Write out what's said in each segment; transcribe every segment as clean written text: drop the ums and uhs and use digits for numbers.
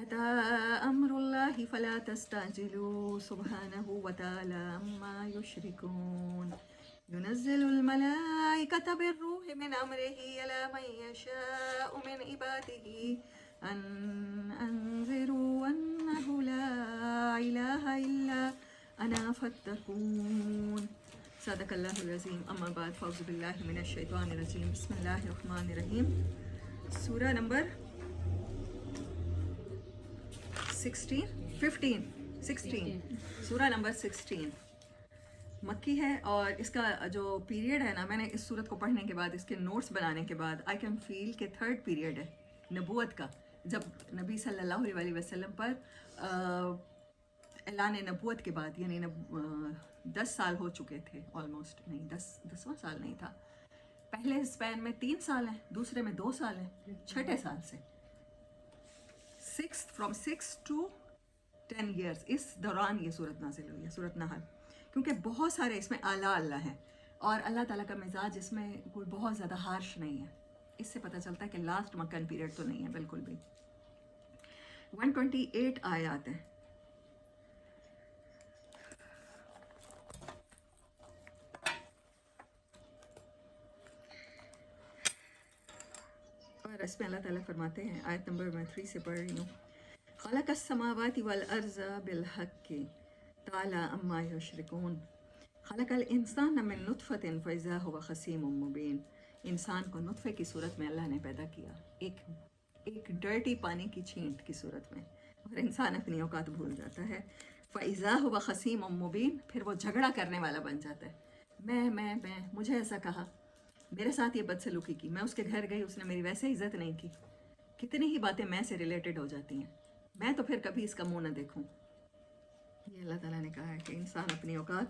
أتى أمر الله فلا تستعجلوا سبحانه وتعالى عما يشركون ينزل الملائكة بالروح من أمره إلى من يشاء من عباده أن أنذروا أنه لا إله إلا أنا فاتقون صدق الله العظيم أما بعد فأعوذ بالله من الشيطان الرجيم بسم الله الرحمن الرحيم سورہ نمبر 16 سورہ نمبر 16 مکی ہے، اور اس کا جو پیریڈ ہے نا، میں نے اس صورت کو پڑھنے کے بعد اس کے نوٹس بنانے کے بعد آئی کین فیل کہ تھرڈ پیریڈ ہے نبوت کا، جب نبی صلی اللہ علیہ وسلم پر اعلان نبوت کے بعد، یعنی 10 سال ہو چکے تھے آلموسٹ، نہیں 10واں سال نہیں تھا، پہلے اسپین میں 3 سال ہیں، دوسرے میں 2 سال ہیں، چھٹے سال سے فرام 6 to 10 years اس دوران یہ صورت نازل ہوئی ہے، صورت نحل، کیونکہ بہت سارے اس میں اعلیٰ اللہ ہیں، اور اللہ تعالیٰ کا مزاج اس میں کوئی بہت زیادہ ہارش نہیں ہے، اس سے پتہ چلتا ہے کہ لاسٹ مکن پیریڈ تو نہیں ہے بالکل بھی۔ 128 آیات ہیں۔ اور اس میں اللہ تعالیٰ فرماتے ہیں، آیت نمبر میں 3 سے پڑھ رہی ہوں، خلق السماوات والارض بالحق تعالی عما یشرکون خلق الانسان من نطفۃ فاذا هو خصیم مبین۔ انسان کو نطفے کی صورت میں اللہ نے پیدا کیا، ایک ڈرٹی پانی کی چھینٹ کی صورت میں، اور انسان اپنی اوقات بھول جاتا ہے۔ فاذا هو خصیم مبین، پھر وہ جھگڑا کرنے والا بن جاتا ہے، میں مجھے ایسا کہا، میرے ساتھ یہ بدسلوکی کی، میں اس کے گھر گئی، اس نے میری ویسے عزت نہیں کی، کتنی ہی باتیں میں سے ریلیٹڈ ہو جاتی ہیں، میں تو پھر کبھی اس کا منہ نہ دیکھوں۔ یہ اللہ تعالیٰ نے کہا ہے کہ انسان اپنی اوقات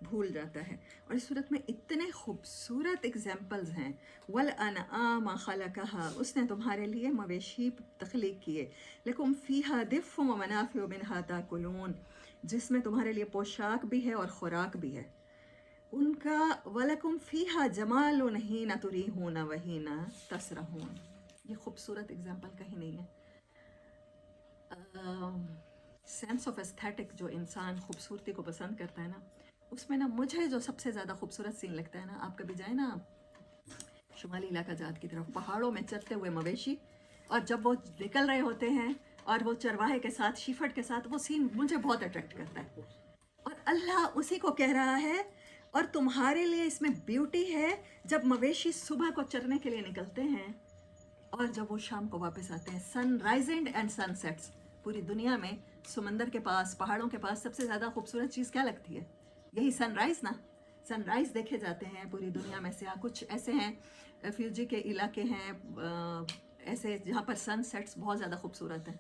بھول جاتا ہے، اور اس صورت میں اتنے خوبصورت اگزامپلز ہیں۔ وَالْأَنْعَامَ خَلَقَهَا، اس نے تمہارے لیے مویشی تخلیق کیے، لَكُمْ فِيهَا دِفْءٌ وَمَنَافِعُ مِنْهَا تَأْكُلُونَ، جس میں تمہارے لیے پوشاک بھی ہے اور خوراک بھی ہے۔ ان کا وَلَكُمْ فِيهَا جَمَالٌ حِينَ تُرِيحُونَ وَحِينَ تَسْرَحُونَ، یہ خوبصورت اگزامپل کہیں نہیں ہے۔ سینس آف ایستھیٹک، جو انسان خوبصورتی کو پسند کرتا ہے نا، اس میں نا مجھے جو سب سے زیادہ خوبصورت سین لگتا ہے نا، آپ کبھی جائیں نا شمالی علاقہ جات کی طرف، پہاڑوں میں چرتے ہوئے مویشی، اور جب وہ نکل رہے ہوتے ہیں اور وہ چرواہے کے ساتھ، شیفٹ کے ساتھ، وہ سین مجھے بہت اٹریکٹ کرتا ہے، اور اللہ اسی کو کہہ رہا ہے، اور تمہارے لیے اس میں بیوٹی ہے جب مویشی صبح کو چرنے کے لیے نکلتے ہیں اور جب وہ شام کو واپس آتے ہیں۔ سن رائزنگ اینڈ سن سیٹس، پوری دنیا میں سمندر کے پاس، پہاڑوں کے پاس سب سے زیادہ خوبصورت چیز کیا لگتی ہے؟ یہی سن رائز نا، سن رائز دیکھے جاتے ہیں پوری دنیا میں سے۔ کچھ ایسے ہیں ریفیوجی کے علاقے ہیں ایسے جہاں پر سن سیٹس بہت زیادہ خوبصورت ہیں،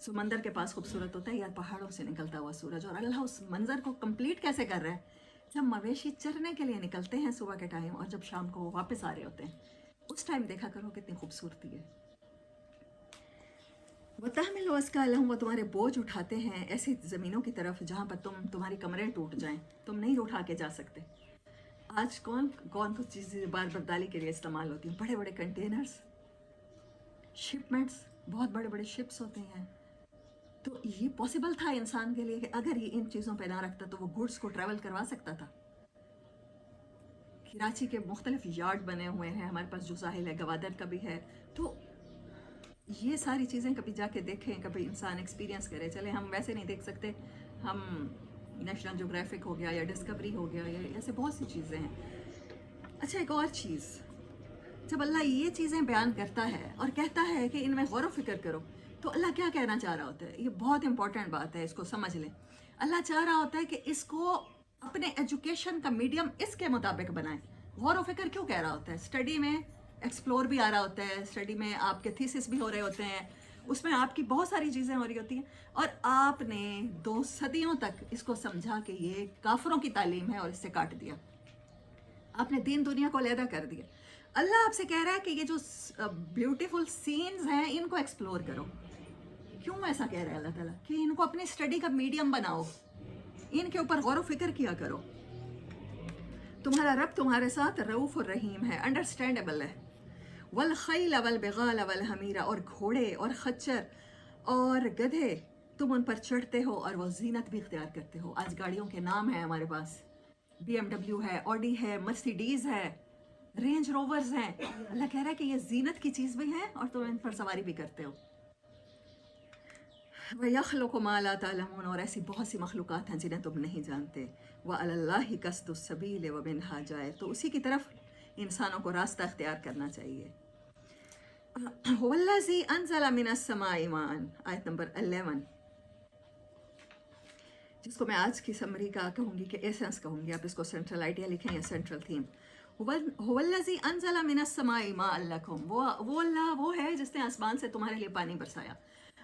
سمندر کے پاس خوبصورت ہوتا ہے یا پہاڑوں سے نکلتا ہوا سورج، اور اللہ اس منظر کو کمپلیٹ کیسے کر رہا ہے؟ جب مویشی چرنے کے لیے نکلتے ہیں صبح کے ٹائم، اور جب شام کو وہ واپس آ رہے ہوتے ہیں، اس ٹائم دیکھا کرو کتنی خوبصورتی ہے۔ وَتَحْمِلُ أَثْقَالَهُمْ، وہ تمہارے بوجھ اٹھاتے ہیں ایسی زمینوں کی طرف جہاں پر تمہاری کمریں ٹوٹ جائیں، تم نہیں اٹھا کے جا سکتے۔ آج کون تو چیزیں بار برداری کے لیے استعمال ہوتی ہیں، بڑے بڑے کنٹینرز، شپمنٹس، بہت بڑے بڑے شپس ہوتے ہیں، تو یہ پاسبل تھا انسان کے لیے کہ اگر یہ ان چیزوں پہ نہ رکھتا تو وہ گڈس کو ٹریول کروا سکتا تھا۔ کراچی کے مختلف یارڈ بنے ہوئے ہیں ہمارے پاس، جو ساحل ہے، گوادر کا بھی ہے، تو یہ ساری چیزیں کبھی جا کے دیکھیں، کبھی انسان ایکسپیرینس کرے۔ چلے ہم ویسے نہیں دیکھ سکتے، ہم نیشنل جیوگرافک ہو گیا یا ڈسکوری ہو گیا، یا ایسے بہت سی چیزیں ہیں۔ اچھا، ایک اور چیز، جب اللہ یہ چیزیں بیان کرتا ہے اور کہتا ہے کہ ان میں غور و فکر کرو، تو اللہ کیا کہنا چاہ رہا ہوتا ہے؟ یہ بہت امپورٹنٹ بات ہے، اس کو سمجھ لیں۔ اللہ چاہ رہا ہوتا ہے کہ اس کو اپنے ایجوکیشن کا میڈیم اس کے مطابق بنائیں۔ غور و فکر کیوں کہہ رہا ہوتا ہے؟ اسٹڈی میں ایکسپلور بھی آ رہا ہوتا ہے، اسٹڈی میں آپ کے تھیسس بھی ہو رہے ہوتے ہیں، اس میں آپ کی بہت ساری چیزیں ہو رہی ہوتی ہیں، اور آپ نے 2 صدیوں تک اس کو سمجھا کہ یہ کافروں کی تعلیم ہے اور اس سے کاٹ دیا، آپ نے دین دنیا کو علیحدہ کر دیا۔ اللہ آپ سے کہہ رہا ہے کہ یہ جو بیوٹیفل سینز ہیں ان کو ایکسپلور کرو۔ کیوں ایسا کہہ رہا ہے اللہ تعالیٰ؟ کہ ان کو اپنی اسٹڈی کا میڈیم بناؤ، ان کے اوپر غور و فکر کیا کرو۔ تمہارا رب تمہارے ساتھ رؤوف الرحیم ہے، انڈرسٹینڈیبل ہے۔ والخیل والبغال والحمیر، اور گھوڑے اور خچر اور گدھے تم ان پر چڑھتے ہو اور وہ زینت بھی اختیار کرتے ہو. آج گاڑیوں کے نام ہیں ہمارے پاس، BMW ہے، آڈی ہے، مرسیڈیز ہے، رینج روورز ہیں. اللہ کہہ رہا ہے کہ یہ زینت کی چیز بھی ہے اور تم ان پر سواری بھی کرتے ہو. وَيَخْلُقُ مَا لَا تَعْلَمُونَ، اور ایسی بہت سی مخلوقات ہیں جنہیں تم نہیں جانتے. وَعَلَى اللَّهِ قَصْدُ السَّبِيلِ وَمِنْهَا جَائِرٌ، تو اسی کی طرف انسانوں کو راستہ اختیار کرنا چاہیے. هُوَ الَّذِي أَنزَلَ مِنَ السَّمَاءِ مَاءً، آیت نمبر 11، جس کو میں آج کی سمری کا کہوں گی کہ ایسنس کہوں گی. آپ اس کو سینٹرل آئیڈیا لکھیں یا سینٹرل تھیم. هُوَ الَّذِي أَنزَلَ مِنَ السَّمَاءِ مَاءً لَكُمْ، وہ اللہ وہ ہے جس نے آسمان سے تمہارے لیے پانی برسایا.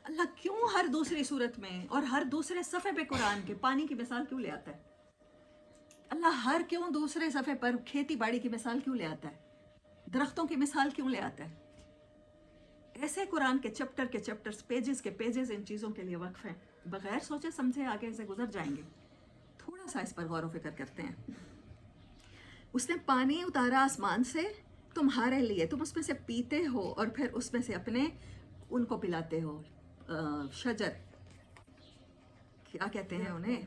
اللہ کیوں ہر دوسری صورت میں اور ہر دوسرے صفحے پہ قرآن کے پانی کی مثال کیوں لے آتا ہے؟ اللہ ہر کیوں دوسرے صفحے پر کھیتی باڑی کی مثال کیوں لے آتا ہے؟ درختوں کی مثال کیوں لے آتا ہے؟ ایسے قرآن کے چیپٹرز پیجز کے پیجز ان چیزوں کے لیے وقف ہیں. بغیر سوچے سمجھے آگے سے گزر جائیں گے. تھوڑا سا اس پر غور و فکر کرتے ہیں. اس نے پانی اتارا آسمان سے تمہارے لیے، تم اس میں سے پیتے ہو اور پھر اس میں سے اپنے ان کو پلاتے ہو. شجر کیا کہتے ہیں انہیں،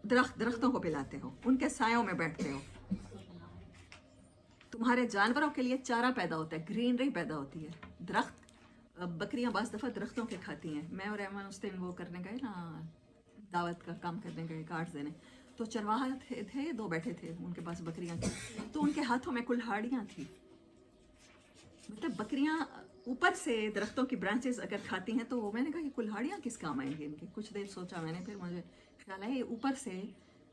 درختوں کو پلاتے ہو، ان کے سایوں میں بیٹھتے ہو. تمہارے جانوروں کے لیے چارہ پیدا ہوتا ہے، گرینری پیدا ہوتی ہے. درخت، بکریاں بعض دفعہ درختوں کے کھاتی ہیں. میں اور ایمان اس دن وہ کرنے گئے نا، دعوت کا کام کرنے گئے، کارڈ دینے، تو چرواہا تھے دو بیٹھے تھے، ان کے پاس بکریاں تھیں، تو ان کے ہاتھوں میں کلہاڑیاں تھیں. مطلب بکریاں اوپر سے درختوں کی برانچز اگر کھاتی ہیں تو میں نے کہا یہ کلہاڑیاں کس کام آئیں گی ان کی. کچھ دیر سوچا میں نے، پھر مجھے خیال ہے یہ اوپر سے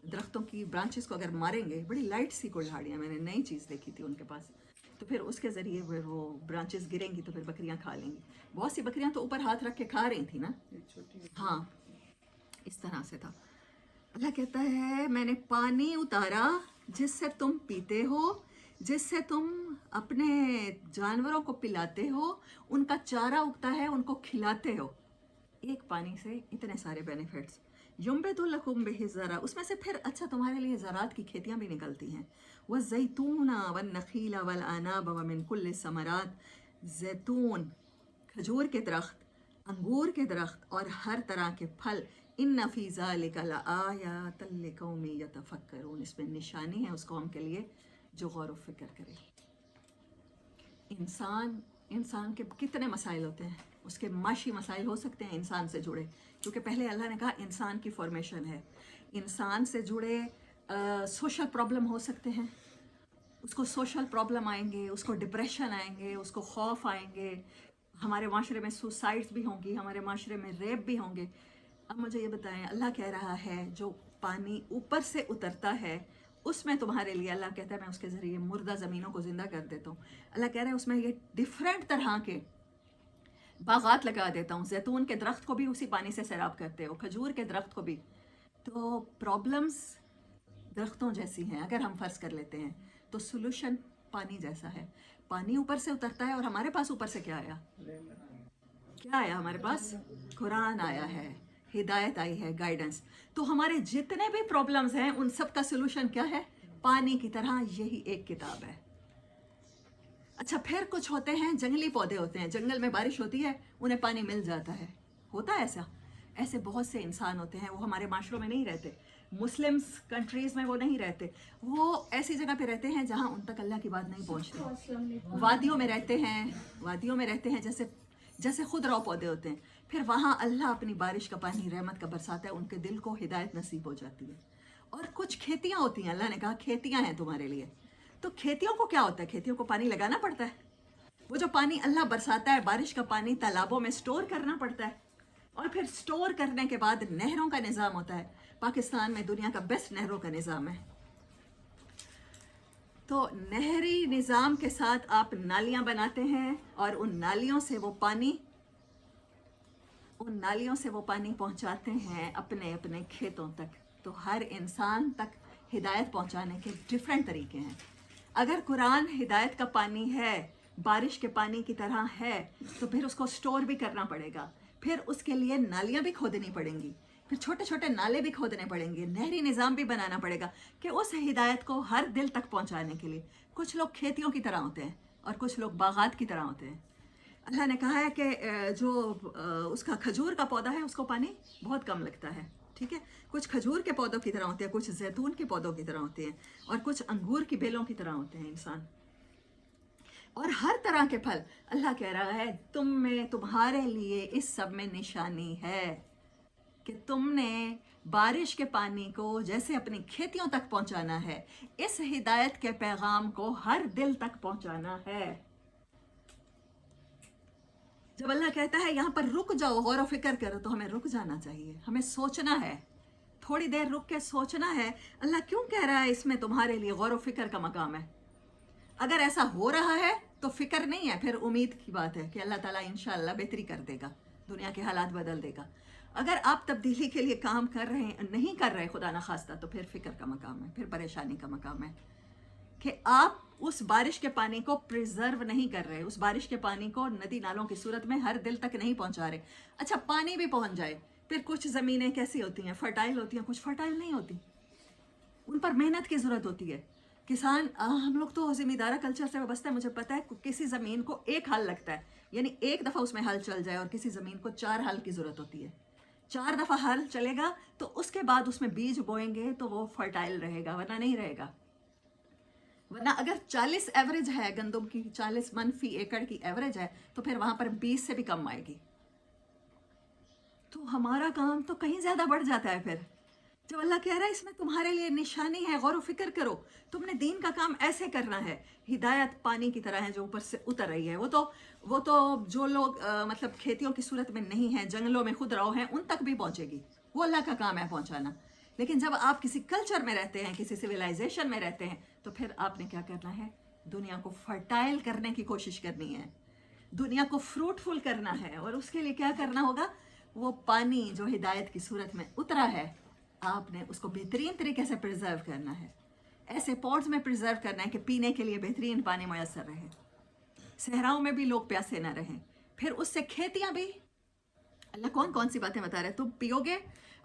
درختوں کی برانچز کو اگر ماریں گے، بڑی لائٹ سی کلہاڑیاں، میں نے نئی چیز دیکھی تھی ان کے پاس، تو پھر اس کے ذریعے وہ برانچز گریں گی تو پھر بکریاں کھا لیں گی. بہت سی بکریاں تو اوپر ہاتھ رکھ کے کھا رہی تھیں نا. ہاں اس طرح سے تھا. اللہ کہتا ہے میں نے پانی اتارا جس سے تم پیتے ہو، جس سے تم اپنے جانوروں کو پلاتے ہو، ان کا چارہ اگتا ہے، ان کو کھلاتے ہو. ایک پانی سے اتنے سارے بینیفٹس. یمبت لکم بہ الزرع، اس میں سے پھر اچھا تمہارے لیے زراعت کی کھیتیاں بھی نکلتی ہیں. والزیتون والنخیل والعناب ومن کل الثمرات، زیتون، کھجور کے درخت، انگور کے درخت اور ہر طرح کے پھل. ان فی ذلک لآیات لقوم یتفکرون، اس میں نشانی ہے اس قوم کے لیے جو غور و فکر کرے. انسان کے کتنے مسائل ہوتے ہیں. اس کے معاشی مسائل ہو سکتے ہیں انسان سے جڑے، کیونکہ پہلے اللہ نے کہا انسان کی فارمیشن ہے. انسان سے جڑے سوشل پرابلم ہو سکتے ہیں، اس کو سوشل پرابلم آئیں گے، اس کو ڈپریشن آئیں گے، اس کو خوف آئیں گے. ہمارے معاشرے میں سوسائڈز بھی ہوں گی، ہمارے معاشرے میں ریپ بھی ہوں گے. اب مجھے یہ بتائیں، اللہ کہہ رہا ہے جو پانی اوپر سے اترتا ہے اس میں تمہارے لیے، اللہ کہتا ہے میں اس کے ذریعے مردہ زمینوں کو زندہ کر دیتا ہوں. اللہ کہہ رہا ہے اس میں یہ ڈیفرنٹ طرح کے باغات لگا دیتا ہوں. زیتون کے درخت کو بھی اسی پانی سے سیراب کرتے ہو، کھجور کے درخت کو بھی. تو پرابلمز درختوں جیسی ہیں اگر ہم فرض کر لیتے ہیں، تو سولوشن پانی جیسا ہے. پانی اوپر سے اترتا ہے اور ہمارے پاس اوپر سے کیا آیا؟ کیا آیا ہمارے پاس؟ قرآن آیا ہے، ہدایت آئی ہے، گائیڈنس. تو ہمارے جتنے بھی پرابلمز ہیں ان سب کا سولوشن کیا ہے؟ پانی کی طرح یہی ایک کتاب ہے. اچھا پھر کچھ ہوتے ہیں جنگلی پودے ہوتے ہیں، جنگل میں بارش ہوتی ہے انہیں پانی مل جاتا ہے، ہوتا ہے ایسا. ایسے بہت سے انسان ہوتے ہیں، وہ ہمارے معاشروں میں نہیں رہتے، مسلمس کنٹریز میں وہ نہیں رہتے، وہ ایسی جگہ پہ رہتے ہیں جہاں ان تک اللہ کی بات نہیں پہنچتی. وادیوں میں رہتے ہیں جیسے خود رو پودے ہوتے ہیں. پھر وہاں اللہ اپنی بارش کا پانی رحمت کا برساتا ہے، ان کے دل کو ہدایت نصیب ہو جاتی ہے. اور کچھ کھیتیاں ہوتی ہیں، اللہ نے کہا کھیتیاں ہیں تمہارے لیے. تو کھیتیوں کو کیا ہوتا ہے؟ کھیتیوں کو پانی لگانا پڑتا ہے. وہ جو پانی اللہ برساتا ہے، بارش کا پانی تالابوں میں سٹور کرنا پڑتا ہے، اور پھر سٹور کرنے کے بعد نہروں کا نظام ہوتا ہے. پاکستان میں دنیا کا بیسٹ نہروں کا نظام ہے. تو نہری نظام کے ساتھ آپ نالیاں بناتے ہیں اور ان نالیوں سے وہ پانی پہنچاتے ہیں اپنے اپنے کھیتوں تک. تو ہر انسان تک ہدایت پہنچانے کے ڈیفرنٹ طریقے ہیں. اگر قرآن ہدایت کا پانی ہے، بارش کے پانی کی طرح ہے، تو پھر اس کو سٹور بھی کرنا پڑے گا. پھر اس کے لیے نالیاں بھی کھودنی پڑیں گی، پھر چھوٹے چھوٹے نالے بھی کھودنے پڑیں گے، نہری نظام بھی بنانا پڑے گا کہ اس ہدایت کو ہر دل تک پہنچانے کے لیے. کچھ لوگ کھیتیوں کی طرح ہوتے ہیں اور کچھ لوگ باغات کی طرح ہوتے ہیں. اللہ نے کہا ہے کہ جو اس کا کھجور کا پودا ہے اس کو پانی بہت کم لگتا ہے، ٹھیک ہے. کچھ کھجور کے پودوں کی طرح ہوتے ہیں، کچھ زیتون کے پودوں کی طرح ہوتے ہیں، اور کچھ انگور کی بیلوں کی طرح ہوتے ہیں انسان. اور ہر طرح کے پھل، اللہ کہہ رہا ہے تم میں، تمہارے لیے اس سب میں نشانی ہے کہ تم نے بارش کے پانی کو جیسے اپنی کھیتیوں تک پہنچانا ہے، اس ہدایت کے پیغام کو ہر دل تک پہنچانا ہے. جب اللہ کہتا ہے یہاں پر رک جاؤ، غور و فکر کرو، تو ہمیں رک جانا چاہیے، ہمیں سوچنا ہے، تھوڑی دیر رک کے سوچنا ہے اللہ کیوں کہہ رہا ہے اس میں تمہارے لیے غور و فکر کا مقام ہے. اگر ایسا ہو رہا ہے تو فکر نہیں ہے، پھر امید کی بات ہے کہ اللہ تعالیٰ انشاءاللہ بہتری کر دے گا، دنیا کے حالات بدل دے گا. اگر آپ تبدیلی کے لیے کام کر رہے ہیں، نہیں کر رہے خدا نخواستہ، تو پھر فکر کا مقام ہے، پھر پریشانی کا مقام ہے کہ آپ اس بارش کے پانی کو پریزرو نہیں کر رہے، اس بارش کے پانی کو ندی نالوں کی صورت میں ہر دل تک نہیں پہنچا رہے. اچھا پانی بھی پہنچ جائے، پھر کچھ زمینیں کیسی ہوتی ہیں، فرٹائل ہوتی ہیں، کچھ فرٹائل نہیں ہوتی، ان پر محنت کی ضرورت ہوتی ہے. کسان، ہم لوگ تو زمیندارہ کلچر سے وابستہ ہے، مجھے پتہ ہے کسی زمین کو ایک ہل لگتا ہے، یعنی ایک دفعہ اس میں ہل چل جائے، اور کسی زمین کو 4 ہل کی ضرورت ہوتی ہے. 4 دفعہ ہل چلے گا تو اس کے بعد اس میں بیج بوئیں گے تو وہ فرٹائل رہے گا، ورنہ نہیں رہے گا. ورنہ اگر 40 ایوریج ہے گندم کی، 40 من فی ایکڑ کی ایوریج ہے، تو پھر وہاں پر 20 سے بھی کم آئے گی. تو ہمارا کام تو کہیں زیادہ بڑھ جاتا ہے. پھر جب اللہ کہہ رہا ہے اس میں تمہارے لیے نشانی ہے، غور و فکر کرو، تم نے دین کا کام ایسے کرنا ہے. ہدایت پانی کی طرح ہے جو اوپر سے اتر رہی ہے. وہ تو جو لوگ مطلب کھیتیوں کی صورت میں نہیں ہیں، جنگلوں میں خود رہو ہیں، ان تک بھی پہنچے گی، وہ اللہ کا کام ہے پہنچانا. لیکن جب آپ کسی کلچر میں رہتے ہیں، کسی سویلائزیشن میں رہتے ہیں، تو پھر آپ نے کیا کرنا ہے؟ دنیا کو فرٹائل کرنے کی کوشش کرنی ہے، دنیا کو فروٹفل کرنا ہے. اور اس کے لیے کیا کرنا ہوگا؟ وہ پانی جو ہدایت کی صورت میں اترا ہے، آپ نے اس کو بہترین طریقے سے پریزرو کرنا ہے. ایسے پوٹس میں پریزرو کرنا ہے کہ پینے کے لیے بہترین پانی میسر رہے، صحراؤں میں بھی لوگ پیاسے نہ رہیں. پھر اس سے کھیتیاں بھی، اللہ کون کون سی باتیں بتا رہے، تم پیو گے،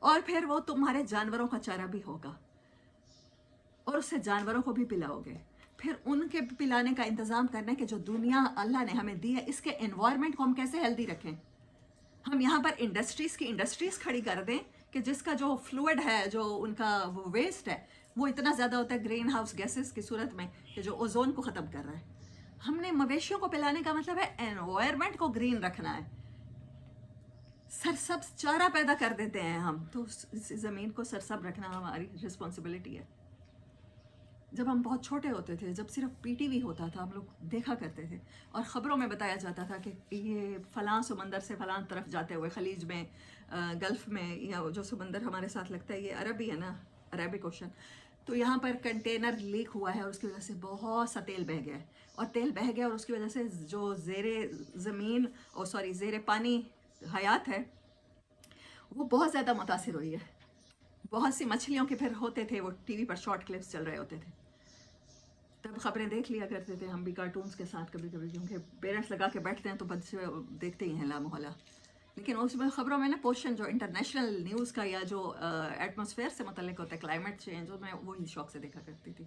اور پھر وہ تمہارے جانوروں کا چارہ بھی ہوگا، اور اس سے جانوروں کو بھی پلاؤ گے. پھر ان کے پلانے کا انتظام کرنا ہے کہ جو دنیا اللہ نے ہمیں دی ہے، اس کے انوائرمنٹ کو ہم کیسے ہیلدی رکھیں. ہم یہاں پر انڈسٹریز کھڑی کر دیں کہ جس کا جو فلوئڈ ہے، جو ان کا وہ ویسٹ ہے، وہ اتنا زیادہ ہوتا ہے گرین ہاؤس گیسز کی صورت میں کہ جو اوزون کو ختم کر رہا ہے. ہم نے مویشیوں کو پلانے کا مطلب ہے انوائرمنٹ کو گرین رکھنا ہے. سرسبز چارہ پیدا کر دیتے ہیں ہم، تو اس زمین کو سرسبز رکھنا ہماری رسپانسبلٹی ہے. جب ہم بہت چھوٹے ہوتے تھے، جب صرف پی ٹی وی ہوتا تھا، ہم لوگ دیکھا کرتے تھے، اور خبروں میں بتایا جاتا تھا کہ یہ فلاں سمندر سے فلاں طرف جاتے ہوئے، خلیج میں، گلف میں، یا جو سمندر ہمارے ساتھ لگتا ہے یہ عربی ہے نا، عربک اوشن، تو یہاں پر کنٹینر لیک ہوا ہے اور اس کی وجہ سے بہت سا تیل بہہ گیا ہے. اور تیل بہہ گیا اور اس کی وجہ سے جو زیر پانی حیات ہے وہ بہت زیادہ متاثر ہوئی ہے. بہت سی مچھلیوں کے پھر ہوتے تھے، وہ ٹی وی پر شارٹ کلپس چل رہے ہوتے تھے، تب خبریں دیکھ لیا کرتے تھے ہم بھی کارٹونز کے ساتھ کبھی کبھی، کیونکہ پیرنٹس لگا کے بیٹھتے ہیں تو بچے دیکھتے ہی ہیں لا محالہ. لیکن اس میں خبروں میں نا پورشن جو انٹرنیشنل نیوز کا یا جو ایٹماسفیئر سے متعلق ہوتا ہے، کلائمیٹ چینج، میں وہی شوق سے دیکھا کرتی تھی.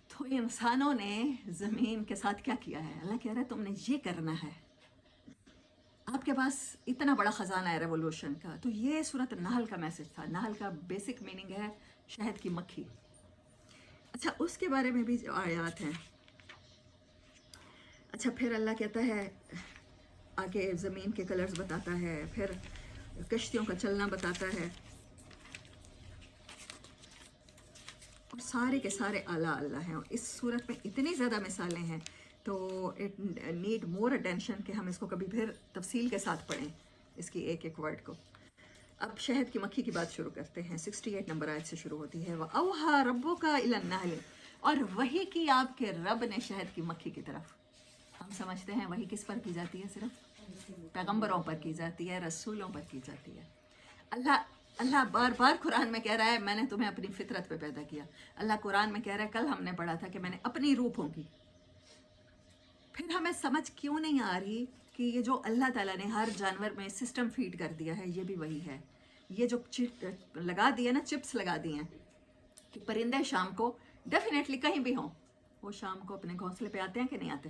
تو انسانوں نے زمین کے ساتھ کیا کیا ہے؟ اللہ کہہ رہا ہے تم نے یہ کرنا ہے. آپ کے پاس اتنا بڑا خزانہ ہے ریولوشن کا. تو یہ سورۃ النحل کا میسج تھا. نحل کا بیسک میننگ ہے شہد کی مکھی. اچھا اس کے بارے میں بھی آیات ہیں. اچھا پھر اللہ کہتا ہے آگے زمین کے کلرز بتاتا ہے، پھر کشتیوں کا چلنا بتاتا ہے، اور سارے کے سارے اعلیٰ اللہ ہیں. اور اس صورت میں اتنی زیادہ مثالیں ہیں تو اٹ نیڈ مور اٹینشن کہ ہم اس کو کبھی پھر تفصیل کے ساتھ پڑھیں، اس کی ایک ایک ورڈ کو. اب شہد کی مکھی کی بات شروع کرتے ہیں. 68 نمبر آیت سے شروع ہوتی ہے. وَأَوْحَىٰ رَبُّكَ إِلَى النَّحْلِ، اور وحی کی آپ کے رب نے شہد کی مکھی کی طرف. ہم سمجھتے ہیں وحی کس پر کی جاتی ہے؟ صرف پیغمبروں پر کی جاتی ہے، رسولوں پر کی جاتی ہے. اللہ بار بار قرآن میں کہہ رہا ہے میں نے تمہیں اپنی فطرت پہ پیدا کیا. اللہ قرآن میں کہہ رہا ہے، کل ہم نے پڑھا تھا کہ میں نے اپنی روح پھونکی. پھر ہمیں سمجھ کیوں نہیں آ رہی کہ یہ جو اللہ تعالیٰ نے ہر جانور میں سسٹم فیڈ کر دیا ہے، یہ بھی وہی ہے. یہ جو لگا دی ہے نا، چپس لگا دی ہیں کہ پرندے شام کو ڈیفینیٹلی کہیں بھی ہوں، وہ شام کو اپنے گھونسلے پہ آتے ہیں کہ نہیں آتے.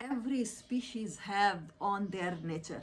Every species have on their nature,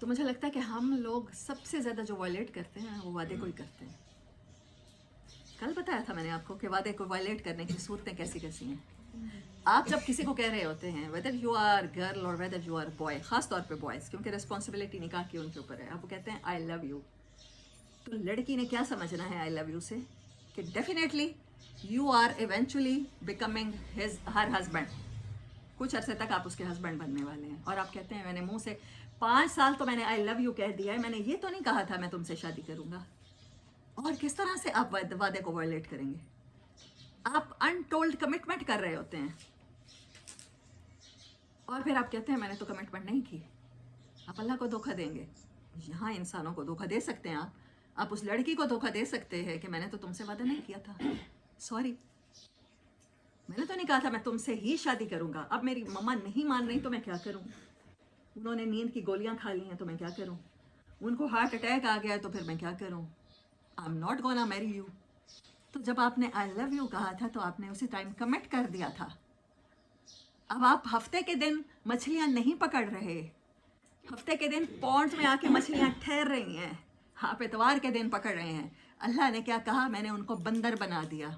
تو مجھے لگتا ہے کہ ہم لوگ سب سے زیادہ جو وائلیٹ کرتے ہیں وہ وعدے کو ہی کرتے ہیں. کل بتایا تھا میں نے آپ کو کہ وعدے کو وائلیٹ کرنے کی صورتیں کیسی کیسی ہیں. آپ جب کسی کو کہہ رہے ہوتے ہیں ویدر یو آر گرل اور ویدر یو آر بوائے، خاص طور پہ بوائز کیونکہ رسپانسبلٹی نکاح کی ان کے اوپر ہے، آپ وہ کہتے ہیں آئی لو یو، تو لڑکی نے کیا سمجھنا ہے آئی لو یو سے کہ definitely you are eventually becoming her husband. کچھ عرصے تک آپ اس کے ہسبینڈ بننے والے ہیں، اور آپ کہتے ہیں میں نے منہ سے 5 سال تو میں نے آئی لو یو کہہ دیا ہے، میں نے یہ تو نہیں کہا تھا میں تم سے شادی کروں گا. اور کس طرح سے آپ وعدے کو وائلیٹ کریں گے؟ آپ انٹولڈ کمٹمنٹ کر رہے ہوتے ہیں اور پھر آپ کہتے ہیں میں نے تو کمٹمنٹ نہیں کی. آپ اللہ کو دھوکہ دیں گے. یہاں انسانوں کو دھوکہ دے سکتے ہیں آپ اس لڑکی کو دھوکہ دے سکتے ہیں کہ میں نے تو تم سے وعدہ نہیں کیا تھا، سوری میں نے تو نہیں کہا تھا میں تم سے ہی شادی کروں گا. اب میری مما نہیں مان رہی تو میں کیا کروں، انہوں نے نیند کی گولیاں کھا لی ہیں تو میں کیا کروں، ان کو ہارٹ اٹیک آ گیا ہے تو پھر میں کیا کروں، آئی ایم ناٹ گونا میری یو. تو جب آپ نے آئی لو یو کہا تھا تو آپ نے اسی ٹائم کمٹ کر دیا تھا. اب آپ ہفتے کے دن مچھلیاں نہیں پکڑ رہے، ہفتے کے دن پونڈ میں آ کے مچھلیاں ٹھہر رہی ہیں، آپ اتوار کے دن پکڑ رہے ہیں. اللہ نے کیا کہا، میں نے ان کو بندر بنا دیا.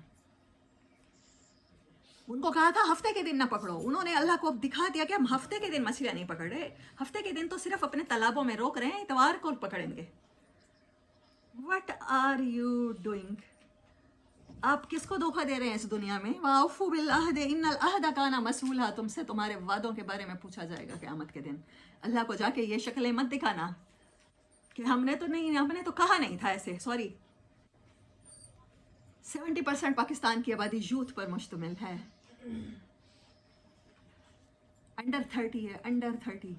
ان کو کہا تھا ہفتے کے دن نہ پکڑو، انہوں نے اللہ کو دکھا دیا کہ ہم ہفتے کے دن مچھلیاں نہیں پکڑ رہے، ہفتے کے دن تو صرف اپنے تالابوں میں روک رہے ہیں، اتوار کو پکڑیں گے. What are you doing? آپ کس کو دھوکہ دے رہے ہیں اس دنیا میں؟ وَأَوْفُوا بِالْعَهْدِ إِنَّ الْعَهْدَ كَانَ مَسْئُولًا. تم سے تمہارے وعدوں کے بارے میں پوچھا جائے گا قیامت کے دن. اللہ کو جا کے یہ شکلیں مت دکھانا کہ ہم نے تو کہا نہیں تھا ایسے. سوری، 70% پاکستان کی آبادی یوتھ پر مشتمل ہے، انڈر 30 ہے، انڈر 30.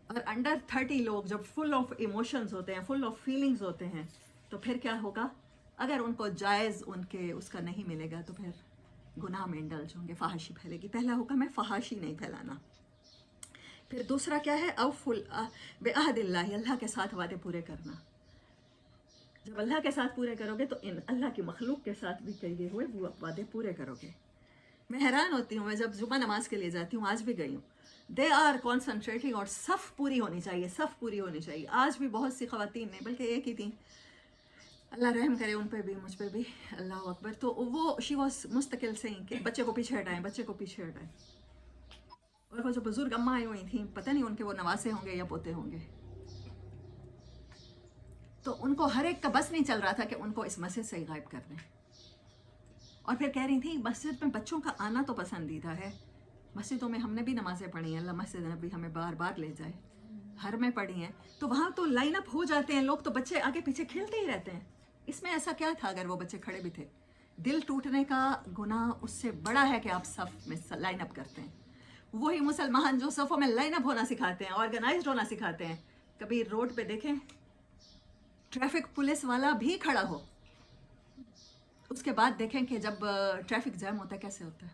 اور انڈر 30 لوگ جب فل آف ایموشنز ہوتے ہیں، فل آف فیلنگز ہوتے ہیں، تو پھر کیا ہوگا؟ اگر ان کو جائز ان کے اس کا نہیں ملے گا تو پھر گناہ میں انڈلج ہوں گے، فحاشی پھیلے گی. پہلا حکم ہے فحاشی نہیں پھیلانا. پھر دوسرا کیا ہے؟ اوفل بعہد اللہ، اللہ کے ساتھ وعدے پورے کرنا. جب اللہ کے ساتھ پورے کرو گے تو ان اللہ کی مخلوق کے ساتھ بھی کیے ہوئے وہ وعدے پورے کرو گے. میں حیران ہوتی ہوں، میں جب جمعہ نماز کے لیے جاتی ہوں، آج بھی گئی ہوں، دے آر کانسنٹریٹنگ، اور صف پوری ہونی چاہیے، صف پوری ہونی چاہیے. آج بھی بہت سی خواتین نے، بلکہ ایک ہی تھیں، اللہ رحم کرے ان پہ بھی مجھ پہ بھی، اللہ اکبر. تو وہ شی واز مستقل سے کہ بچے کو پیچھے ہٹائیں، بچے کو پیچھے ہٹائیں. اور وہ جو بزرگ اماں آئی ہوئی تھیں، پتہ نہیں ان کے وہ نواسے ہوں گے یا پوتے ہوں گے، تو ان کو ہر ایک کا بس نہیں چل رہا تھا کہ ان کو اس مسجد سے ہی غائب کر دیں. اور پھر کہہ رہی تھیں مسجد میں بچوں کا آنا تو پسندیدہ ہے، مسجدوں میں ہم نے بھی نمازیں پڑھی ہیں، اللہ مسجد نبی ہمیں بار بار لے جائے، ہر میں پڑھی ہیں، تو وہاں تو لائن اپ ہو جاتے ہیں لوگ، تو بچے آگے پیچھے کھیلتے ہی رہتے ہیں. اس میں ایسا کیا تھا اگر وہ بچے کھڑے بھی تھے؟ دل ٹوٹنے کا گناہ اس سے بڑا ہے کہ آپ صف میں لائن اپ کرتے ہیں. وہی مسلمان جو صفوں میں لائن اپ ہونا سکھاتے ہیں، آرگنائزڈ ہونا سکھاتے ہیں، کبھی روڈ پہ دیکھیں ٹریفک پولیس والا بھی کھڑا ہو، اس کے بعد دیکھیں کہ جب ٹریفک جام ہوتا ہے کیسے ہوتا ہے.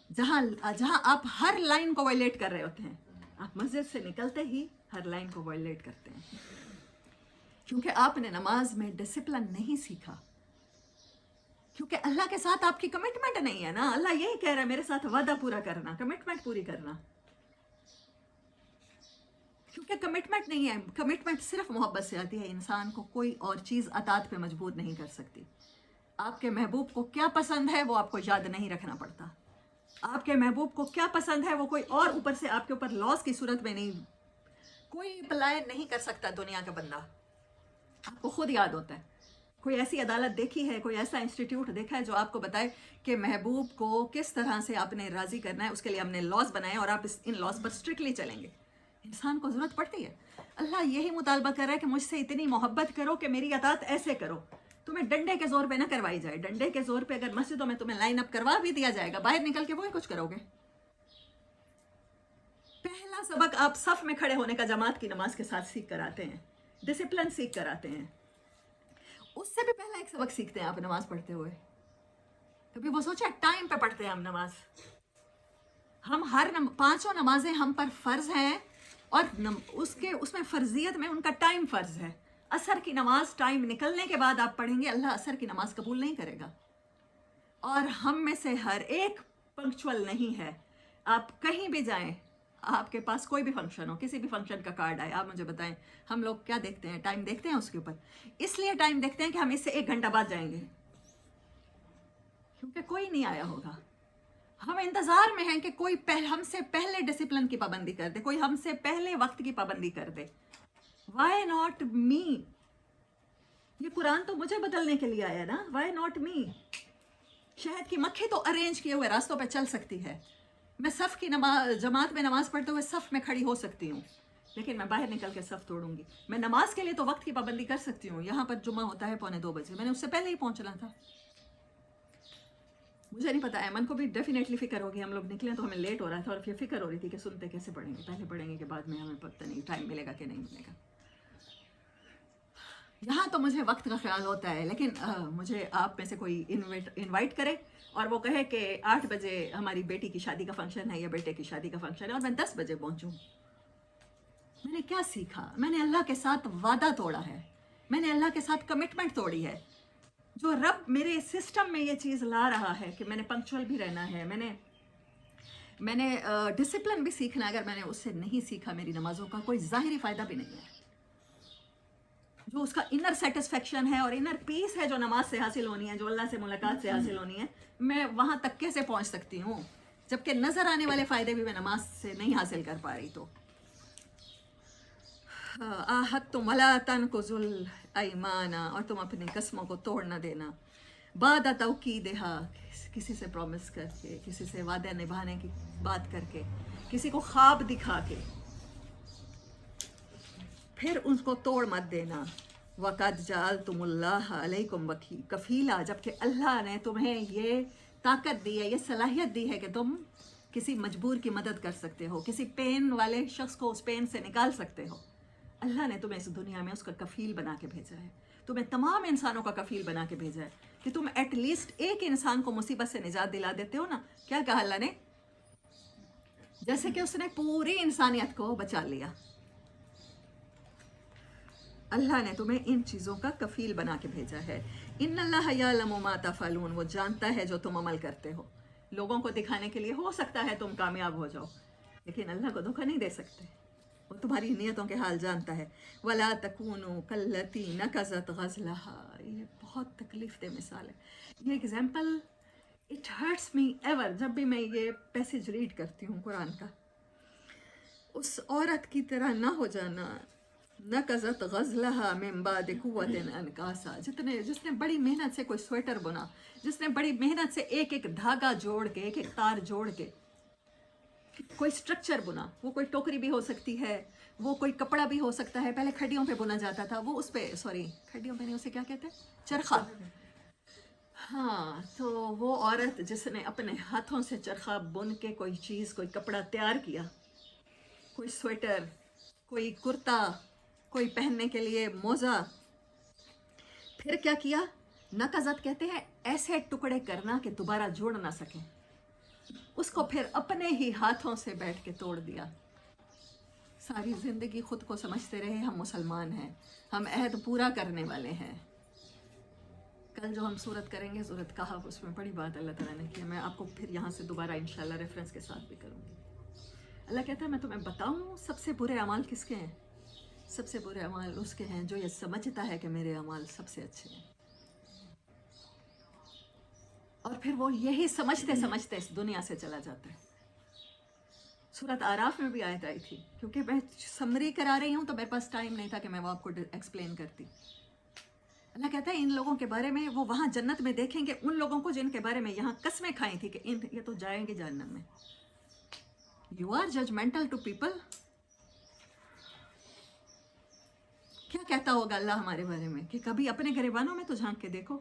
جہاں آپ ہر لائن کو وائلیٹ کر رہے ہوتے ہیں، آپ مسجد سے نکلتے ہی ہر لائن کو وائلیٹ کرتے ہیں، کیونکہ آپ نے نماز میں ڈسپلن نہیں سیکھا، کیونکہ اللہ کے ساتھ آپ کی کمٹمنٹ نہیں ہے نا. اللہ یہی کہہ رہا ہے میرے ساتھ وعدہ پورا کرنا، کمٹمنٹ پوری کرنا. کیونکہ کمٹمنٹ نہیں ہے، کمٹمنٹ صرف محبت سے آتی ہے، انسان کو کوئی اور چیز اطاعت پہ مجبور نہیں کر سکتی. آپ کے محبوب کو کیا پسند ہے وہ آپ کو یاد نہیں رکھنا پڑتا. آپ کے محبوب کو کیا پسند ہے وہ کوئی اور اوپر سے آپ کے اوپر لاس کی صورت میں نہیں، کوئی اپلائی نہیں کر سکتا دنیا کا بندہ. آپ کو خود یاد ہوتا ہے. کوئی ایسی عدالت دیکھی ہے، کوئی ایسا انسٹیٹیوٹ دیکھا ہے جو آپ کو بتائے کہ محبوب کو کس طرح سے آپ نے راضی کرنا ہے، اس کے لیے ہم نے لاس بنائے اور آپ ان لاس پر اسٹرکٹلی چلیں گے. انسان کو ضرورت پڑتی ہے. اللہ یہی مطالبہ کر رہا ہے کہ مجھ سے اتنی محبت کرو کہ میری اطاعت ایسے کرو. تمہیں ڈنڈے کے زور پہ نہ کروائی جائے. ڈنڈے کے زور پہ اگر مسجدوں میں تمہیں لائن اپ کروا بھی دیا جائے گا، باہر نکل کے وہی کچھ کرو گے. پہلا سبق آپ صف میں کھڑے ہونے کا جماعت کی نماز کے ساتھ سیکھ کر آتے ہیں، ڈسپلن سیکھ کر آتے ہیں. اس سے بھی پہلا ایک سبق سیکھتے ہیں آپ نماز پڑھتے ہوئے. کبھی وہ سوچا ٹائم پہ پڑھتے ہیں ہم نماز. ہم پانچوں نمازیں ہم پر فرض ہیں، اور اس میں فرضیت میں ان کا ٹائم فرض ہے. عصر کی نماز ٹائم نکلنے کے بعد آپ پڑھیں گے، اللہ عصر کی نماز قبول نہیں کرے گا. اور ہم میں سے ہر ایک پنکچول نہیں ہے. آپ کہیں بھی جائیں، آپ کے پاس کوئی بھی فنکشن ہو، کسی بھی فنکشن کا کارڈ آئے، آپ مجھے بتائیں ہم لوگ کیا دیکھتے ہیں؟ ٹائم دیکھتے ہیں اس کے اوپر. اس لیے ٹائم دیکھتے ہیں کہ ہم اس سے 1 گھنٹہ بعد جائیں گے، کیونکہ کوئی نہیں آیا ہوگا. ہم انتظار میں ہیں کہ کوئی ہم سے پہلے ڈسپلن کی پابندی کر دے، کوئی ہم سے پہلے وقت کی پابندی کر دے. وائی ناٹ می؟ یہ قرآن تو مجھے بدلنے کے لیے آیا نا. Why not me? شہد کی مکھی تو ارینج کیے ہوئے راستوں پہ چل سکتی ہے، میں صف کی جماعت میں نماز پڑھتے ہوئے صف میں کھڑی ہو سکتی ہوں، لیکن میں باہر نکل کے صف توڑوں گی. میں نماز کے لیے تو وقت کی پابندی کر سکتی ہوں. یہاں پر جمعہ ہوتا ہے 1:45 بجے، میں نے اس سے پہلے ہی پہنچنا تھا. مجھے نہیں پتا، ایمن کو بھی ڈیفینیٹلی فکر ہوگی. ہم لوگ نکلے تو ہمیں لیٹ ہو رہا تھا اور پھر فکر ہو رہی تھی کہ سنتے کیسے پڑھیں گے، پہلے پڑھیں گے کہ بعد میں، ہمیں پتہ نہیں ٹائم ملے گا کہ نہیں ملے گا. یہاں تو مجھے وقت کا خیال ہوتا ہے، لیکن مجھے آپ میں سے کوئی انوائٹ کرے اور وہ کہے کہ 8 بجے ہماری بیٹی کی شادی کا فنکشن ہے یا بیٹے کی شادی کا فنکشن ہے اور میں 10 بجے پہنچوں. میں نے کیا سیکھا؟ میں نے اللہ کے ساتھ وعدہ توڑا ہے، میں نے اللہ کے ساتھ کمٹمنٹ توڑی ہے. جو رب میرے سسٹم میں یہ چیز لا رہا ہے کہ میں نے پنکچوئل بھی رہنا ہے، میں نے ڈسپلن بھی سیکھنا ہے. اگر میں نے اس سے نہیں سیکھا، میری نمازوں کا کوئی ظاہری فائدہ بھی نہیں ہے. جو اس کا انر سیٹسفیکشن ہے اور انر پیس ہے جو نماز سے حاصل ہونی ہے، جو اللہ سے ملاقات سے حاصل ہونی ہے، میں وہاں تک کیسے پہنچ سکتی ہوں جبکہ نظر آنے والے فائدے بھی میں نماز سے نہیں حاصل کر پا رہی. تو آہدتم ولا تنقضوا الایمان، اور تم اپنی قسموں کو توڑ نہ دینا. بعد توکیدہا، کسی سے پرومس کر کے، کسی سے وعدہ نبھانے کی بات کر کے، کسی کو خواب دکھا کے، پھر ان کو توڑ مت دینا. وَقَدْ جَعَلْتُمُ اللَّهَ عَلَيْكُمْ کفیلا، جبکہ اللہ نے تمہیں یہ طاقت دی ہے، یہ صلاحیت دی ہے کہ تم کسی مجبور کی مدد کر سکتے ہو، کسی پین والے شخص کو اس پین سے نکال سکتے ہو. اللہ نے تمہیں اس دنیا میں اس کا کفیل بنا کے بھیجا ہے، تمہیں تمام انسانوں کا کفیل بنا کے بھیجا ہے کہ تم ایٹ لیسٹ ایک انسان کو مصیبت سے نجات دلا دیتے ہو نا. کیا کہا اللہ نے؟ جیسے کہ اس نے پوری انسانیت کو بچا لیا. اللہ نے تمہیں ان چیزوں کا کفیل بنا کے بھیجا ہے. ان اللہ یعلم ما تفعلون، وہ جانتا ہے جو تم عمل کرتے ہو. لوگوں کو دکھانے کے لیے ہو سکتا ہے تم کامیاب ہو جاؤ، لیکن اللہ کو دھوکہ نہیں دے سکتے، وہ تمہاری نیتوں کے حال جانتا ہے. ولا تکونوا کاللتی نکثت غزلها، یہ بہت تکلیف دہ مثال ہے. یہ example it hurts me ever, جب بھی میں یہ پیسج ریڈ کرتی ہوں قرآن کا. اس عورت کی طرح نہ ہو جانا، نکزت غزلہا من بعد قوت انکاسا، جس نے بڑی محنت سے کوئی سویٹر بنا، جس نے بڑی محنت سے ایک ایک دھاگا جوڑ کے، ایک ایک تار جوڑ کے کوئی سٹرکچر بنا. وہ کوئی ٹوکری بھی ہو سکتی ہے، وہ کوئی کپڑا بھی ہو سکتا ہے. پہلے کھڈیوں پہ بنا جاتا تھا، وہ اس پہ، سوری کھڈیوں پہ نہیں، اسے کیا کہتے ہیں؟ چرخہ. ہاں، تو وہ عورت جس نے اپنے ہاتھوں سے چرخہ بن کے کوئی چیز، کوئی کپڑا تیار کیا، کوئی سویٹر، کوئی کرتا، کوئی پہننے کے لیے موزہ، پھر کیا کیا؟ نقزت کہتے ہیں ایسے ٹکڑے کرنا کہ دوبارہ جوڑ نہ سکیں. اس کو پھر اپنے ہی ہاتھوں سے بیٹھ کے توڑ دیا. ساری زندگی خود کو سمجھتے رہے ہم مسلمان ہیں، ہم عہد پورا کرنے والے ہیں. کل جو ہم صورت کریں گے، صورت کہف، اس میں بڑی بات اللہ تعالیٰ نے کی. میں آپ کو پھر یہاں سے دوبارہ انشاءاللہ ریفرنس کے ساتھ بھی کروں گی. اللہ کہتا ہے میں تمہیں بتاؤں سب سے برے اعمال کس کے ہیں؟ سب سے برے اعمال اس کے ہیں جو یہ سمجھتا ہے کہ میرے اعمال سب سے اچھے ہیں، اور پھر وہ یہی سمجھتے سمجھتے اس دنیا سے چلا جاتا ہے. سورۃ اعراف میں بھی آیت آئی تھی، کیونکہ میں سمری کرا رہی ہوں تو میرے پاس ٹائم نہیں تھا کہ میں وہ آپ کو ایکسپلین کرتی. اللہ کہتا ہے ان لوگوں کے بارے میں، وہ وہاں جنت میں دیکھیں گے ان لوگوں کو جن کے بارے میں یہاں قسمیں کھائی تھی کہ یہ تو جائیں گے جہنم میں. You are judgemental to people. کیا کہتا ہوگا اللہ ہمارے بارے میں کہ کبھی اپنے گریبانوں میں تو جھانک کے دیکھو.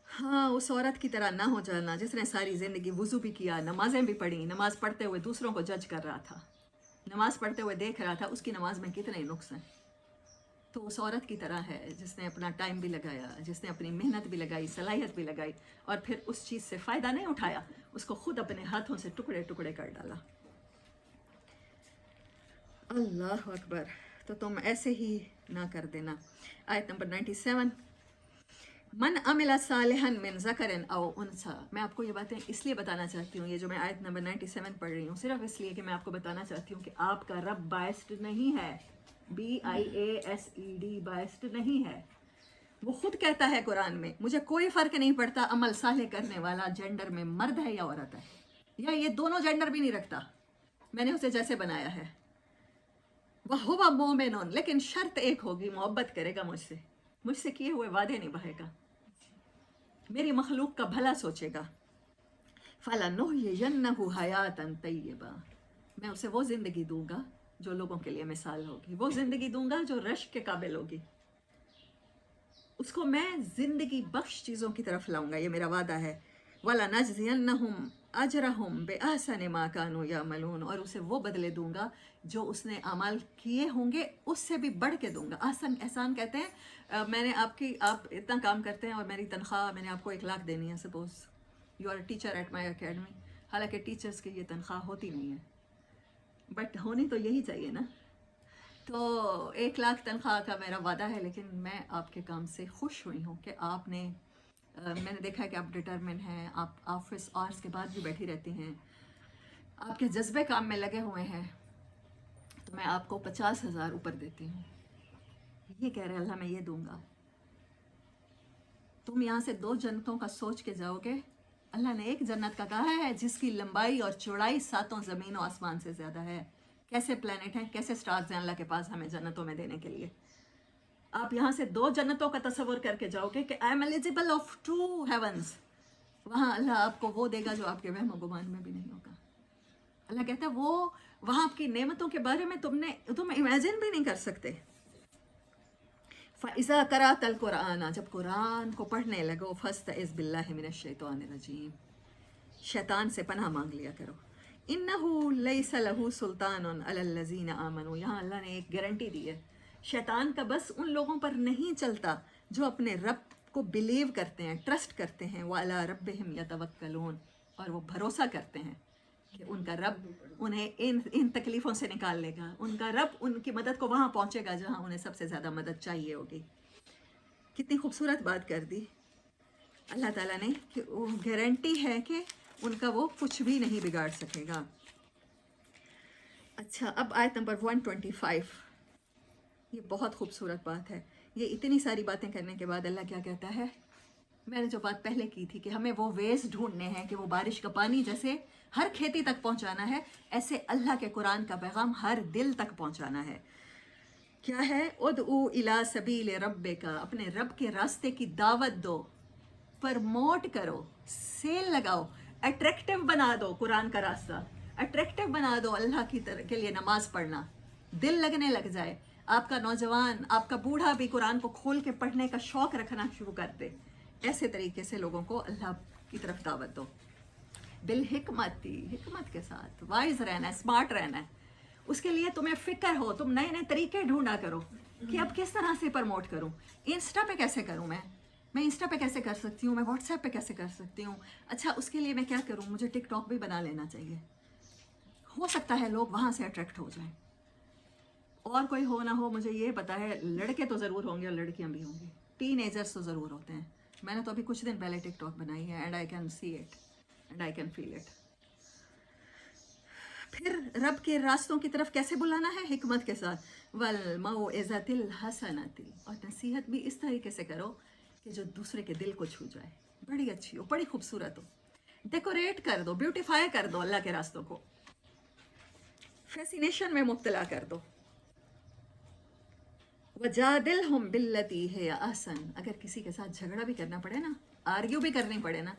ہاں، اس عورت کی طرح نہ ہو جانا جس نے ساری زندگی وضو بھی کیا، نمازیں بھی پڑھی، نماز پڑھتے ہوئے دوسروں کو جج کر رہا تھا، نماز پڑھتے ہوئے دیکھ رہا تھا اس کی نماز میں کتنے نقص ہیں. تو اس عورت کی طرح ہے جس نے اپنا ٹائم بھی لگایا، جس نے اپنی محنت بھی لگائی، صلاحیت بھی لگائی، اور پھر اس چیز سے فائدہ نہیں اٹھایا، اس کو خود اپنے ہاتھوں سے ٹکڑے ٹکڑے کر ڈالا. اللہ اکبر. تو تم ایسے ہی نہ کر دینا. آیت نمبر 97. من عمل صالحا من ذکر او انثى. میں آپ کو یہ باتیں اس لیے بتانا چاہتی ہوں، یہ جو میں آیت نمبر 97 پڑھ رہی ہوں، صرف اس لیے کہ میں آپ کو بتانا چاہتی ہوں کہ آپ کا رب بائسڈ نہیں ہے، BIASED، بائسڈ نہیں ہے. وہ خود کہتا ہے قرآن میں، مجھے کوئی فرق نہیں پڑتا عمل صالح کرنے والا جینڈر میں مرد ہے یا عورت ہے، یا یہ دونوں جینڈر بھی نہیں رکھتا، میں نے اسے جیسے بنایا ہے. وَهُوَ مُؤْمِنٌ، لیکن شرط ایک ہوگی، محبت کرے گا مجھ سے کیے ہوئے وعدے نبھائے گا، میری مخلوق کا بھلا سوچے گا. فَلَنُحْيِيَنَّهُ حَيَاةً طَيِّبَةً، میں اسے وہ زندگی دوں گا جو لوگوں کے لیے مثال ہوگی، وہ زندگی دوں گا جو رشک کے قابل ہوگی. اس کو میں زندگی بخش چیزوں کی طرف لاؤں گا، یہ میرا وعدہ ہے. وَلَنَجْزِيَنَّهُمْ أَجْرَهُمْ بِأَحْسَنِ مَا كَانُوا يَعْمَلُونَ، اور اسے وہ بدلے دوں گا جو اس نے اعمال کیے ہوں گے اس سے بھی بڑھ کے دوں گا. احسان کہتے ہیں میں نے آپ اتنا کام کرتے ہیں اور میری تنخواہ میں نے آپ کو 1,00,000 دینی ہے، suppose you are teacher at my academy. حالانکہ ٹیچرس کی یہ تنخواہ ہوتی نہیں ہے، بٹ ہونی تو یہی چاہیے نا. تو 1,00,000 تنخواہ کا میرا وعدہ ہے، لیکن میں آپ کے کام سے خوش ہوئی ہوں کہ آپ نے میں نے دیکھا ہے کہ آپ ڈٹرمن ہیں، آپ آفس آورس کے بعد بھی بیٹھی رہتی ہیں، آپ کے جذبے کام میں لگے ہوئے ہیں، تو میں آپ کو 50,000 اوپر دیتی ہوں. یہ کہہ رہے اللہ میں یہ دوں گا. تم یہاں سے 2 جنتوں کا سوچ کے جاؤ گے. اللہ نے ایک جنت کا کہا ہے جس کی لمبائی اور چوڑائی 7 زمین و آسمان سے زیادہ ہے. کیسے پلانٹ ہیں، کیسے سٹارز ہیں اللہ کے پاس ہمیں جنتوں میں دینے کے لیے. آپ یہاں سے 2 جنتوں کا تصور کر کے جاؤ گے کہ I am eligible of 2 havens. وہاں اللہ آپ کو وہ دے گا جو آپ کے وہم و گمان میں بھی نہیں ہوگا. اللہ کہتا ہے وہ وہاں آپ کی نعمتوں کے بارے میں تم امیجن بھی نہیں کر سکتے. فَإِذَا قَرَأْتَ الْقُرْآنَ، جب قرآن کو پڑھنے لگو، فَاسْتَعِذْ بِاللَّهِ مِنَ الشَّيْطَانِ الرَّجِيمِ، شیطان سے پناہ مانگ لیا کرو. إِنَّهُ لَيْسَ لَهُ سُلْطَانٌ عَلَى الَّذِينَ آمَنُوا، یہاں اللہ نے ایک گارنٹی دی ہے، شیطان کا بس ان لوگوں پر نہیں چلتا جو اپنے رب کو بلیو کرتے ہیں، ٹرسٹ کرتے ہیں. وَعَلَىٰ رَبِّهِمْ يَتَوَكَّلُونَ، اور وہ بھروسہ کرتے ہیں کہ ان کا رب انہیں ان تکلیفوں سے نکال لے گا، ان کا رب ان کی مدد کو وہاں پہنچے گا جہاں انہیں سب سے زیادہ مدد چاہیے ہوگی. کتنی خوبصورت بات کر دی اللہ تعالیٰ نے کہ وہ گارنٹی ہے کہ ان کا وہ کچھ بھی نہیں بگاڑ سکے گا. اچھا، اب آیت نمبر 125، یہ بہت خوبصورت بات ہے. یہ اتنی ساری باتیں کرنے کے بعد اللہ کیا کہتا ہے؟ میں نے جو بات پہلے کی تھی کہ ہمیں وہ ویز ڈھونڈنے ہیں کہ وہ بارش کا پانی جیسے ہر کھیتی تک پہنچانا ہے، ایسے اللہ کے قرآن کا پیغام ہر دل تک پہنچانا ہے. کیا ہے؟ ادعو الی سبیل ربک، اپنے رب کے راستے کی دعوت دو، پرموٹ کرو، سیل لگاؤ، اٹریکٹیو بنا دو. قرآن کا راستہ اٹریکٹیو بنا دو، اللہ کے لیے نماز پڑھنا دل لگنے لگ جائے. آپ کا نوجوان، آپ کا بوڑھا بھی قرآن کو کھول کے پڑھنے کا شوق رکھنا شروع کر دے. ایسے طریقے سے لوگوں کو اللہ کی طرف دعوت دو، بالحکمت، حکمت کے ساتھ، وائز رہنا ہے، اسمارٹ رہنا ہے. اس کے لیے تمہیں فکر ہو، تم نئے نئے طریقے ڈھونڈا کرو کہ اب کس طرح سے پروموٹ کروں. انسٹا پہ کیسے کروں، میں انسٹا پہ کیسے کر سکتی ہوں، میں واٹس ایپ پہ کیسے کر سکتی ہوں. اچھا اس کے لیے میں کیا کروں، مجھے ٹک ٹاک بھی بنا لینا چاہیے. ہو سکتا ہے لوگ وہاں سے اٹریکٹ ہو جائیں. اور کوئی ہو نہ ہو، مجھے یہ پتا ہے لڑکے تو ضرور ہوں گے اور لڑکیاں بھی ہوں گی، ٹین ایجرس تو ضرور ہوتے ہیں. میں نے تو ابھی کچھ دن پہلے ٹک ٹاک بنائی ہے، and I can see it and I can feel it. پھر رب کے راستوں کی طرف کیسے بلانا ہے؟ حکمت کے ساتھ. وَالْمَوْعِظَةِ الْحَسَنَةِ، اور نصیحت بھی اس طریقے سے کرو کہ جو دوسرے کے دل کو چھو جائے، بڑی اچھی ہو، بڑی خوبصورت ہو. ڈیکوریٹ کر دو، بیوٹیفائی کر دو اللہ کے راستوں کو، فیسینیشن میں مبتلا کر دو. وَجَادِلْهُمْ بِالَّتِي هِيَ أَحْسَنُ، اگر کسی کے ساتھ جھگڑا بھی کرنا پڑے نا، آرگیو بھی کرنی پڑے نا،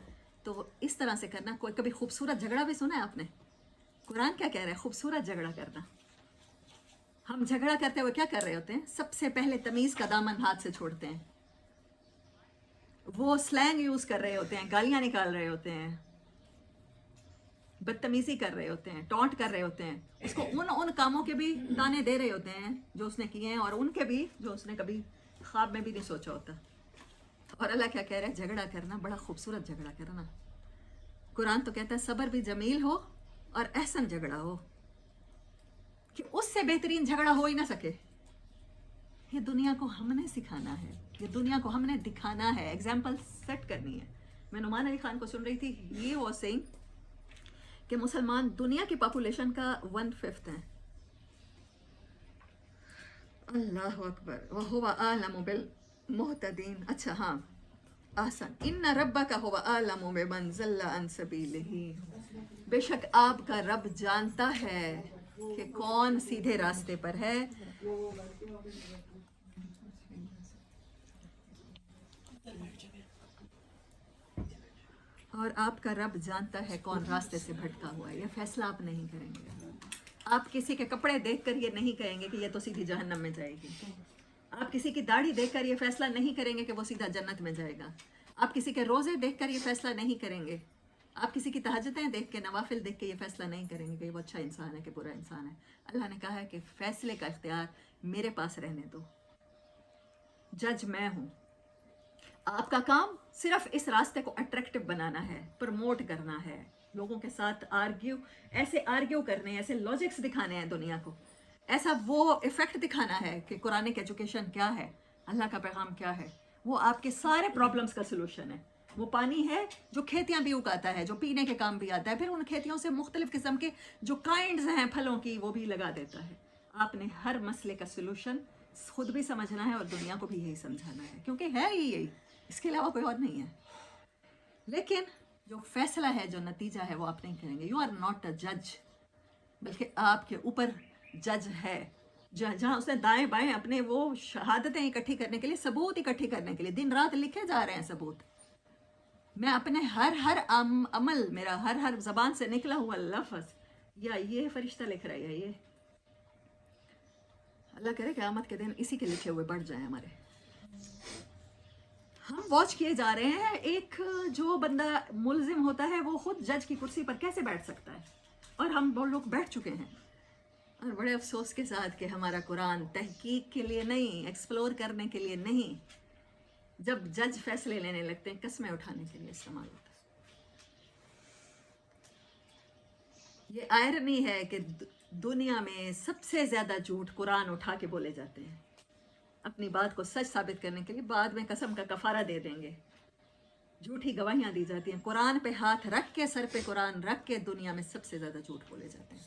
تو اس طرح سے کرنا. کوئی کبھی خوبصورت جھگڑا بھی سنا ہے آپ نے؟ قرآن کیا کہہ رہا ہے؟ خوبصورت جھگڑا کرنا. ہم جھگڑا کرتے ہوئے کیا کر رہے ہوتے ہیں؟ سب سے پہلے تمیز کا دامن ہاتھ سے چھوڑتے ہیں. وہ سلینگ یوز کر رہے ہوتے ہیں، گالیاں نکال رہے ہوتے ہیں، بدتمیزی کر رہے ہوتے ہیں، ٹونٹ کر رہے ہوتے ہیں. اس کو ان کاموں کے بھی تانے دے رہے ہوتے ہیں جو اس نے کیے ہیں، اور ان کے بھی جو اس نے کبھی خواب میں بھی نہیں سوچا ہوتا. اور اللہ کیا کہہ رہا ہے؟ جھگڑا کرنا، بڑا خوبصورت جھگڑا کرنا. قرآن تو کہتا ہے صبر بھی جمیل ہو اور احسن جھگڑا ہو، کہ اس سے بہترین جھگڑا ہو ہی نہ سکے. یہ دنیا کو ہم نے سکھانا ہے، یہ دنیا کو ہم نے دکھانا ہے، ایگزامپل سیٹ کرنی ہے. میں نعمان علی خان کو سن رہی تھی، یہ وہ سینگ کہ مسلمان دنیا کی پاپولیشن کا 1/5 ہیں. اللہ اکبر وہو اعلم بالمہتدین. اچھا ہاں احسن، ان ربک هو اعلم بمن ضل عن سبیلہ. بے شک آپ کا رب جانتا ہے کہ کون سیدھے راستے پر ہے. اور آپ کا رب جانتا ہے کون راستے سے بھٹکا ہوا ہے. یہ فیصلہ آپ نہیں کریں گے. آپ کسی کے کپڑے دیکھ کر یہ نہیں کہیں گے کہ یہ تو سیدھی جہنم میں جائے گی. آپ کسی کی داڑھی دیکھ کر یہ فیصلہ نہیں کریں گے کہ وہ سیدھا جنت میں جائے گا. آپ کسی کے روزے دیکھ کر یہ فیصلہ نہیں کریں گے. آپ کسی کی تہجدیں دیکھ کے، نوافل دیکھ کے یہ فیصلہ نہیں کریں گے کہ وہ اچھا انسان ہے کہ برا انسان ہے. اللہ نے کہا ہے کہ فیصلے کا اختیار میرے پاس رہنے دو، جج میں ہوں. آپ کا کام صرف اس راستے کو اٹریکٹیو بنانا ہے، پروموٹ کرنا ہے، لوگوں کے ساتھ آرگیو کرنے ہیں، ایسے لاجکس دکھانے ہیں دنیا کو، ایسا وہ ایفیکٹ دکھانا ہے کہ قرآنک ایجوکیشن کیا ہے، اللہ کا پیغام کیا ہے. وہ آپ کے سارے پرابلمس کا سلوشن ہے. وہ پانی ہے جو کھیتیاں بھی اگاتا ہے، جو پینے کے کام بھی آتا ہے، پھر ان کھیتیوں سے مختلف قسم کے جو کائنڈز ہیں پھلوں کی وہ بھی لگا دیتا ہے. آپ نے ہر مسئلے کا سلوشن خود بھی سمجھنا ہے اور دنیا کو بھی یہی سمجھانا ہے، کیونکہ ہے ہی یہی، اس کے علاوہ کوئی اور نہیں ہے. لیکن جو فیصلہ ہے، جو نتیجہ ہے، وہ آپ نہیں کریں گے. یو آر ناٹ اے جج، بلکہ آپ کے اوپر جج ہے. جہاں اس نے دائیں بائیں اپنے وہ شہادتیں اکٹھی کرنے کے لیے، ثبوت اکٹھی کرنے کے لیے دن رات لکھے جا رہے ہیں ثبوت. میں اپنے ہر عمل، میرا ہر زبان سے نکلا ہوا لفظ، یا یہ فرشتہ لکھ رہا ہے، یہ اللہ کرے قیامت کے دن اسی کے لکھے ہوئے بڑھ جائیں ہمارے. ہم واچ کیے جا رہے ہیں. ایک جو بندہ ملزم ہوتا ہے وہ خود جج کی کرسی پر کیسے بیٹھ سکتا ہے؟ اور ہم وہ لوگ بیٹھ چکے ہیں. اور بڑے افسوس کے ساتھ کہ ہمارا قرآن تحقیق کے لیے نہیں، ایکسپلور کرنے کے لیے نہیں، جب جج فیصلے لینے لگتے ہیں قسمیں اٹھانے کے لیے استعمال ہوتا ہے. یہ آئرنی ہے کہ دنیا میں سب سے زیادہ جھوٹ قرآن اٹھا کے بولے جاتے ہیں. اپنی بات کو سچ ثابت کرنے کے لیے بعد میں قسم کا کفارہ دے دیں گے، جھوٹی گواہیاں دی جاتی ہیں. قرآن پہ ہاتھ رکھ کے، سر پہ قرآن رکھ کے دنیا میں سب سے زیادہ جھوٹ بولے جاتے ہیں.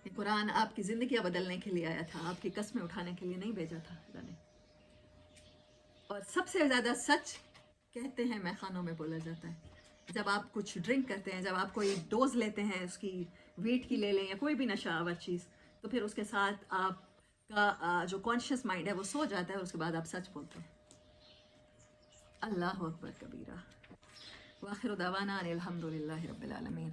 یہ قرآن آپ کی زندگیاں بدلنے کے لیے آیا تھا، آپ کی قسمیں اٹھانے کے لیے نہیں بھیجا تھا اللہ نے. اور سب سے زیادہ سچ کہتے ہیں میں خانوں میں بولا جاتا ہے. جب آپ کچھ ڈرنک کرتے ہیں، جب آپ کوئی ڈوز لیتے ہیں، اس کی ویٹ کی لے لیں یا کوئی بھی نشہ آور چیز، تو پھر اس کے ساتھ آپ کا جو کانشیس مائنڈ ہے وہ سو جاتا ہے، اس کے بعد آپ سچ بولتے ہیں. اللہ اکبر کبیرہ. وآخر دعوانا ان الحمد للہ رب العالمین.